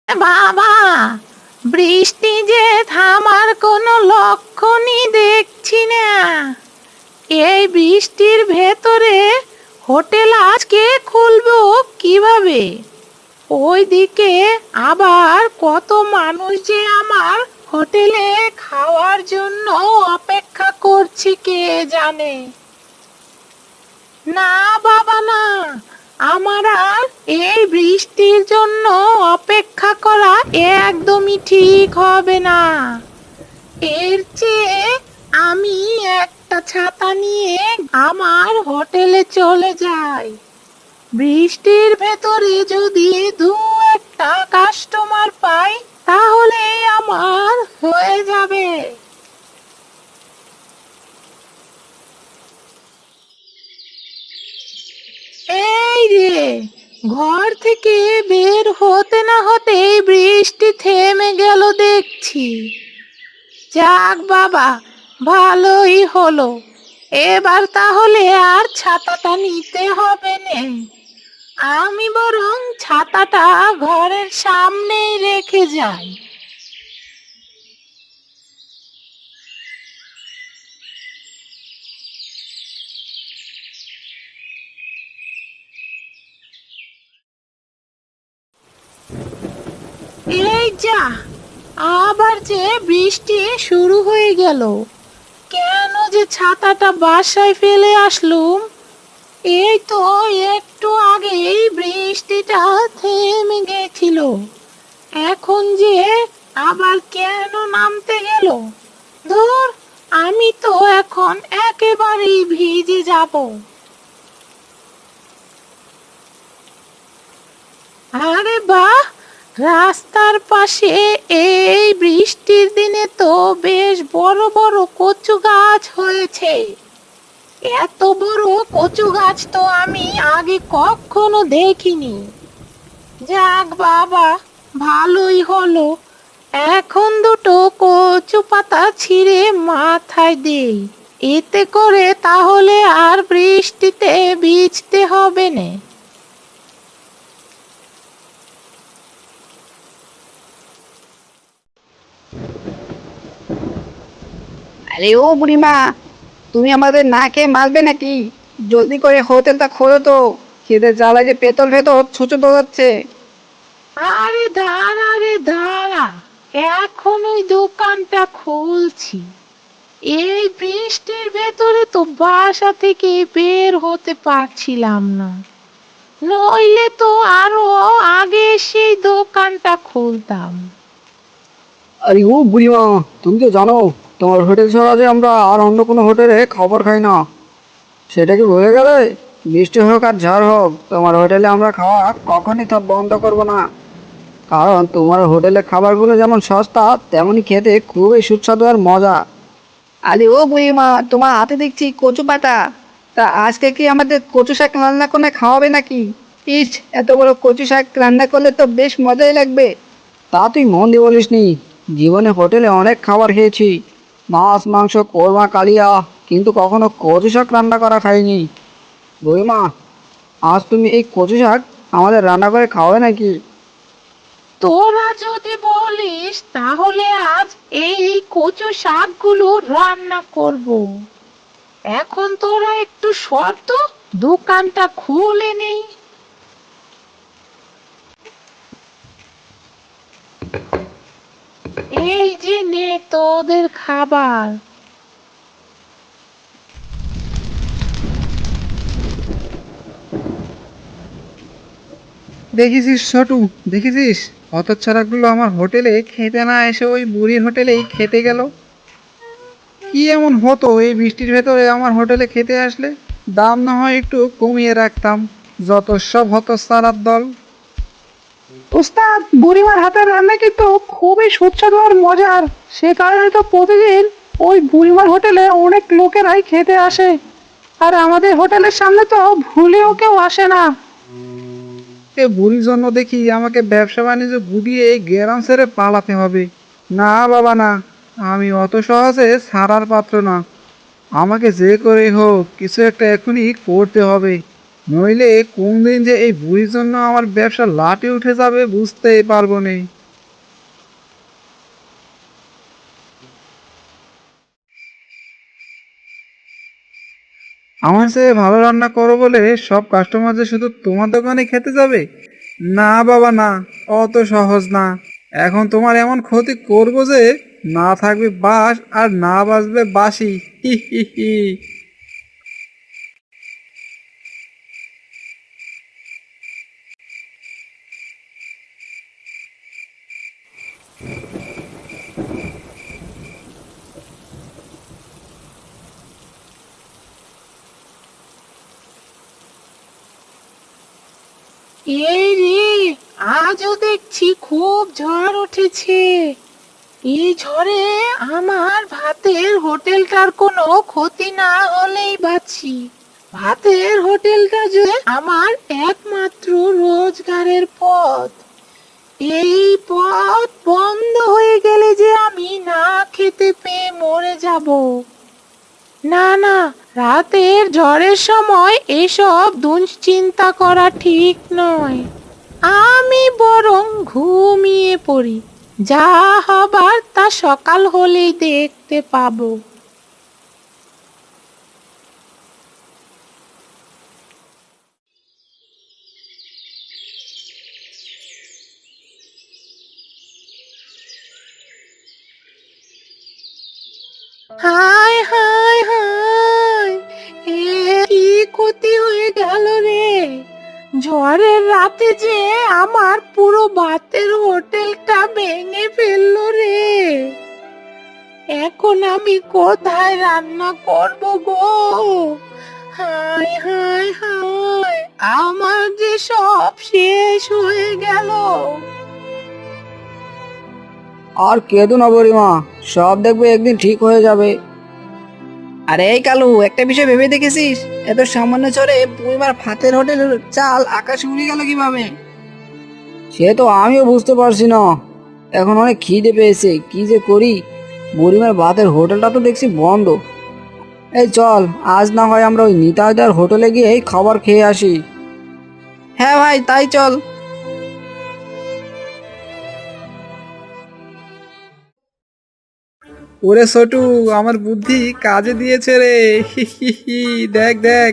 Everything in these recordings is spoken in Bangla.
বাবা, বৃষ্টি যে থামার কোনো লক্ষণই দেখছি না। এই বৃষ্টির ভেতরে হোটেল আজকে খুলবো কিভাবে? ওইদিকে আবার কত মানুষ যে আমার হোটেলে খাওয়ার জন্য অপেক্ষা করছে কে জানে। না বাবা না, আমার আর এই বৃষ্টির জন্য অপেক্ষা করা একদমই ঠিক হবে না। এর চেয়ে আমি একটা ছাতা নিয়ে আমার হোটেলে চলে যাই। বৃষ্টির ভেতরে যদি দু একটা কাস্টমার পাই তাহলে আমার হয়ে যাবে। এই রে, ঘর থেকে বের হতে না হতেই বৃষ্টি থেমে গেল দেখছি। যাক বাবা, ভালোই হলো। এবার তাহলে আর ছাতাটা নিতে হবে না। আমি বরং ছাতাটা ঘরের সামনেই রেখে যাই। এই যা, আবার যে বৃষ্টি শুরু হয়ে গেল। কেন যে ছাতাটা বাসায় ফেলে আসলুম? এই তো একটু আগেই বৃষ্টিটা থেমে গেছিল, এখন যে আবার কেন নামতে গেল? ধুর, আমি তো এখন একেবারেই ভিজে যাব। আরে বাহ, রাস্তার পাশে এই বৃষ্টির দিনে তো বেশ বড় বড় কচু গাছ হয়েছে। এত বড় কচু গাছ তো আমি আগে কখনো দেখিনি। যাক বাবা, ভালোই হলো। এখন দুটো কচু পাতা ছিঁড়ে মাথায় দেই, এতে করে তাহলে আর বৃষ্টিতে ভিজতে হবে না। আরে ও বুড়িমা, তুমি আমাদের না খেয়ে মারবে নাকি? জলদি করে হোটেলটা খোলো তো, খিদে জ্বালায় যে পেতল ভেতর ছুঁচো দৌড়াচ্ছে। আরে দাঁড়া রে দাঁড়া, এখন ওই দোকানটা খুলছি। এই বৃষ্টির ভেতরে তো বাসা থেকে বের হতে পারছিলাম না, নইলে তো আরো আগে সেই দোকানটা খুলতাম। আরে ও বুড়িমা, তুমি তো জানো তোমার হোটেল ছাড়া যে আমরা আর অন্য কোনো হোটেলে খাবার খাই না। সেটা কি ভুলে গেলে? বৃষ্টি হোক আর ঝড় হোক, তোমার হোটেলে আমরা খাওয়া কখনই তো বন্ধ করব না। কারণ তোমার হোটেলের খাবারগুলো যেমন সস্তা, তেমনই খেতে খুবই সুস্বাদু আর মজা। আরে ও বুড়িমা, তোমার হাতে দেখছি কচু পাতা। তা আজকে কি আমাদের কচু শাক রান্না করে খাওয়াবে নাকি? ইস, এত বড় কচু শাক রান্না করলে তো বেশ মজাই লাগবে। তা তুই মন দিয়ে বলিসনি, জীবনে হোটেলে অনেক খাবার খেয়েছি, মাছ মাংস কোরমা কালিয়া, কিন্তু কখনো কচু শাক রান্না করা খাইনি। বুড়িমা, আজ তুমি এই কচু শাক আমাদের রান্না করে খাওয়াবে নাকি? তোরা যদি বলিস তাহলে আজ এই কচু শাকগুলো রান্না করব। এখন তোরা একটু শর্ত, দোকানটা খুলে নেই। এই যে নে তোদের খাবার। দেখেছিস ছোটু, দেখেছিস হতচ্ছাড়াগুলো আমার হোটেলে খেতে না এসে ওই বুড়ির হোটেলেই খেতে গেল। কি এমন হতো এই বৃষ্টির ভেতরে আমার হোটেলে খেতে আসলে? দাম না হয় একটু কমিয়ে রাখতাম। যত সব হতচ্ছাড়ার দল। ওস্তাদ, বুড়িমার হাতের রান্না কিন্তু খুবই সুস্বাদু আর মজার। সে কারণে তো প্রতিদিন ওই বুড়িমার হোটেলে অনেক লোকেরাই খেতে আসে। আর আমাদের হোটেলের সামনে তো ভুলেও কেউ আসে না। এ বুড়ির জন্য দেখি আমাকে ব্যবসা বাণিজ্য গুটিয়ে এই গ্রাম ছেড়ে পালাতে হবে। না বাবা না, আমি অত সহজে ছাড়ার পাত্র না। আমাকে যে করেই হোক কিছু একটা এখনই করতে হবে, নইলে কোন দিন যে এই বুড়ির জন্য আমার ব্যবসা লাটে উঠে যাবে বুঝতেই পারবো না। আমার চেয়ে ভালো রান্না করো বলে সব কাস্টমার যে শুধু তোমার দোকানে খেতে যাবে? না বাবা না, অত সহজ না। এখন তোমার এমন ক্ষতি করবো যে না থাকবে বাস আর না বাজবে বাঁশি। হি হি হি। এই রে, আজও দেখছি খুব ঝড় উঠেছে। এই ঝড়ে আমার ভাতের হোটেলটার কোনো ক্ষতি না হলেই বাঁচি। ভাতের হোটেলটা যে আমার একমাত্র রোজগারের পথ। এই পথ বন্ধ হয়ে গেলে যে আমি না খেতে পেয়ে মরে যাব। না না, রাতের ঝড়ের সময় এসব দুশ্চিন্তা করা ঠিক নয়। আমি বরং ঘুমিয়ে পড়ি, যা হবার তা সকাল হলেই দেখতে পাবো। হায় হায় হায়, এ কি ক্ষতি হয়ে গেল রে! ঝড়ের রাতে যে আমার পুরো ভাতের হোটেলটা ভেঙে ফেললো রে। এখন আমি কোথায় রান্না করব গো? হায় হায় হায়, আমার যে সব শেষ হয়ে গেল। আর কেঁদো না বুড়িমা, সব দেখবে একদিন ঠিক হয়ে যাবে। আরে এই কালু, একটা বিষয় ভেবে দেখেছিস? এত সামান্য চড়ে বুড়িমার ভাতের হোটেলের চাল আকাশে উড়ে গেল কিভাবে? সে তো আমিও বুঝতে পারছি না। এখন অনেক খিদে পেয়েছে, কি যে করি। বুড়িমার ভাতের হোটেলটা তো দেখছি বন্ধ। এই চল, আজ না হয় আমরা ওই নিতাইদার হোটেলে গিয়ে খাবার খেয়ে আসি। হ্যাঁ ভাই, তাই চল। ওরে ছোটু, আমার বুদ্ধি কাজে দিয়েছে রে। হি হি হি। দেখ দেখ,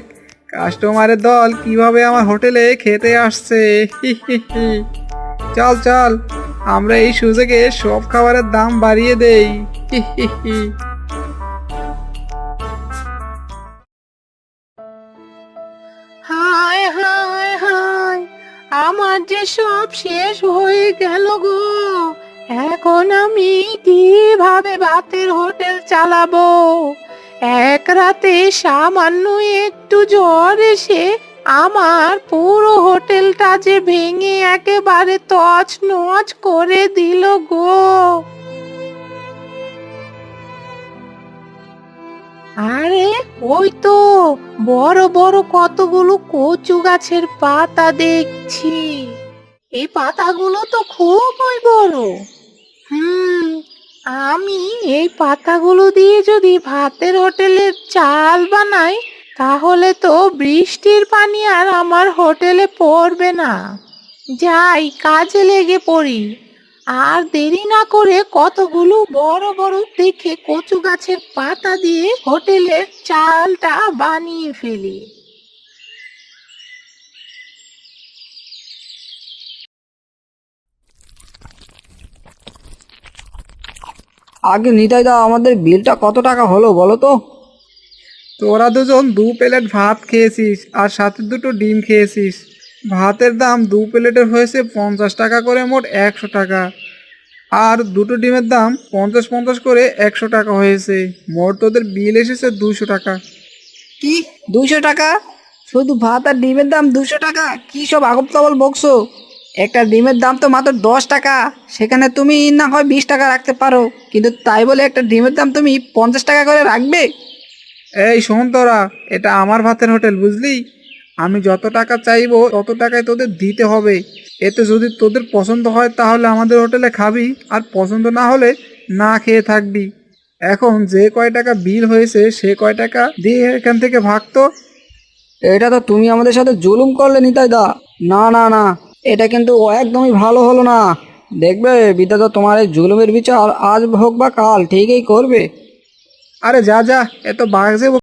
কাস্টমারের দল কিভাবে আমার হোটেলে খেতে আসছে। হি হি হি। চল চল, আমরা এই সুযোগে সব খাবারের দাম বাড়িয়ে দেই। হি হি হি। হায় হায় হায়, আমার যে সব শেষ হয়ে গেল গো। এখন আমি কিভাবে ভাতের হোটেল চালাবো? এক রাতে সামান্য একটু ঝড় এসে আমার পুরো হোটেলটা যে ভেঙে একেবারে তছনছ করে দিল গো। আরে, ওই তো বড় বড় কতগুলো কচু গাছের পাতা দেখছি। এই পাতাগুলো তো খুবই বড়। হুম, আমি এই পাতাগুলো দিয়ে যদি ভাতের হোটেলের চাল বানাই, তাহলে তো বৃষ্টির পানি আর আমার হোটেলে পড়বে না। যাই, কাজে লেগে পড়ি। আর দেরি না করে কতগুলো বড় বড় দেখে কচু গাছের পাতা দিয়ে হোটেলের চালটা বানিয়ে ফেলি। আগে নিতাইদা, আমাদের বিলটা কত টাকা হলো বলো তো? তোরা দুজন 2 প্লেট ভাত খেয়েছিস আর সাথে 2টো ডিম খেয়েছিস। ভাতের দাম 2 প্লেটের হয়েছে 50 টাকা করে, মোট 100 টাকা। আর 2টো ডিমের দাম 50-50 করে 100 টাকা হয়েছে। মোট তোদের বিল এসেছে 200 টাকা। কি, 200 টাকা? শুধু ভাত আর ডিমের দাম 200 টাকা? কি সব আগব তাবল বকছো? একটা ডিমের দাম তো মাত্র 10 টাকা। সেখানে তুমি না হয় 20 টাকা রাখতে পারো, কিন্তু তাই বলে একটা ডিমের দাম তুমি 50 টাকা করে রাখবে? এই শোন তোরা, এটা আমার ভাতের হোটেল, বুঝলি? আমি যত টাকা চাইবো তত টাকায় তোদের দিতে হবে। এতে যদি তোদের পছন্দ হয় তাহলে আমাদের হোটেলে খাবি, আর পছন্দ না হলে না খেয়ে থাকবি। এখন যে কয় টাকা বিল হয়েছে সে কয় টাকা দিয়ে এখান থেকে ভাগতো। এটা তো তুমি আমাদের সাথে জুলুম করলে নিতাইদা। না না না, এটা কিন্তু একদমই ভালো হলো না। দেখবে বিধাতা তোমার এই জুলুমের বিচার আজ হোক বা কাল ঠিকই করবে। আরে যা যা, এত বাজে